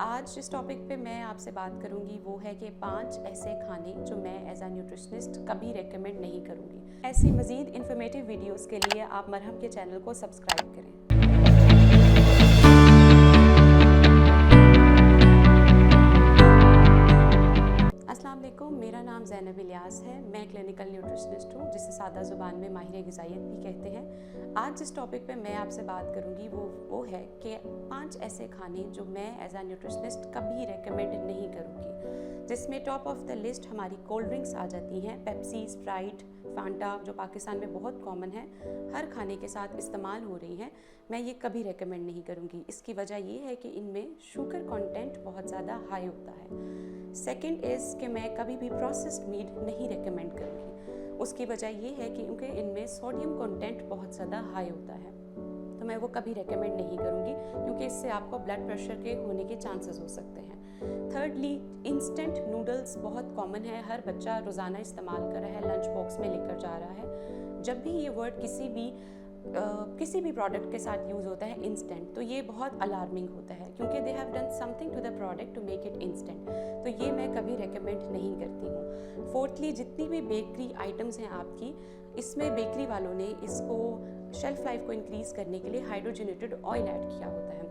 आज जिस टॉपिक पे मैं आपसे बात करूंगी वो है कि 5 ऐसे खाने जो मैं एज अ न्यूट्रिशनिस्ट कभी रेकमेंड नहीं करूंगी। ऐसी मज़ीद इन्फॉर्मेटिव वीडियोस के लिए आप मरहम के चैनल को सब्सक्राइब करें। अस्सलाम वालेकुम, मेरा नाम ज़ैनब इलियास है। मैं क्लिनिकल न्यूट्रिशनिस्ट हूँ, जिसे सादा ज़ुबान में माहिर ग़िज़ाइयत भी कहते हैं। आज जिस टॉपिक पे मैं आपसे बात करूँगी वो है कि 5 ऐसे खाने जो मैं एज आ न्यूट्रिशनिस्ट कभी रेकमेंड नहीं करूँगी, जिसमें टॉप ऑफ द लिस्ट हमारी कोल्ड ड्रिंक्स आ जाती हैं, पेप्सी, स्प्राइट, फांटा, जो पाकिस्तान में बहुत कॉमन है, हर खाने के साथ इस्तेमाल हो रही हैं। मैं ये कभी रेकमेंड नहीं करूँगी। इसकी वजह ये है कि इनमें शुगर कंटेंट बहुत ज़्यादा हाई होता है। सेकंड इज़ कि मैं कभी भी प्रोसेस्ड मीट नहीं रेकमेंड करूँगी। उसकी वजह ये है कि क्योंकि इनमें सोडियम कंटेंट बहुत ज़्यादा हाई होता है, तो मैं वो कभी रेकमेंड नहीं करूँगी, क्योंकि इससे आपको ब्लड प्रेशर के होने के चांसेस हो सकते हैं। थर्डली, इंस्टेंट नूडल्स बहुत कॉमन है, हर बच्चा रोज़ाना इस्तेमाल कर रहा है, लंच बॉक्स में लेकर जा रहा है। जब भी ये वर्ड किसी भी प्रोडक्ट के साथ यूज़ होता है इंस्टेंट, तो ये बहुत अलार्मिंग होता है, क्योंकि they have done something to the product to make it instant. तो ये मैं कभी रेकमेंड नहीं करती हूँ। फोर्थली, जितनी भी बेकरी आइटम्स हैं आपकी, इसमें बेकरी वालों ने इसको शेल्फ लाइफ को इंक्रीज़ करने के लिए हाइड्रोजनेटेड ऑयल ऐड किया होता है,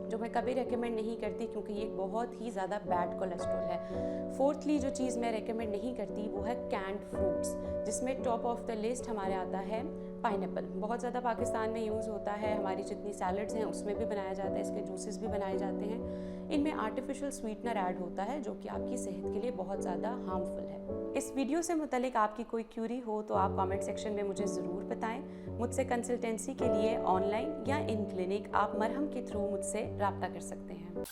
जो मैं कभी रेकमेंड नहीं करती, क्योंकि ये बहुत ही ज़्यादा बैड कोलेस्ट्रॉल है। फोर्थली, जो चीज़ मैं रेकमेंड नहीं करती वो है कैंड फ्रूट्स, जिसमें टॉप ऑफ द लिस्ट हमारे आता है पाइनएप्पल। बहुत ज़्यादा पाकिस्तान में यूज़ होता है, हमारी जितनी सैलड्स हैं उसमें भी बनाया जाता है, इसके जूसेस भी बनाए जाते हैं। इनमें आर्टिफिशियल स्वीटनर ऐड होता है, जो कि आपकी सेहत के लिए बहुत ज़्यादा हार्मफुल है। इस वीडियो से मुतालिक आपकी कोई क्यूरी हो तो आप कमेंट सेक्शन में मुझे ज़रूर बताएं। मुझसे कंसल्टेंसी के लिए ऑनलाइन या इन क्लिनिक आप मरहम के थ्रू मुझसे रब्ता कर सकते हैं।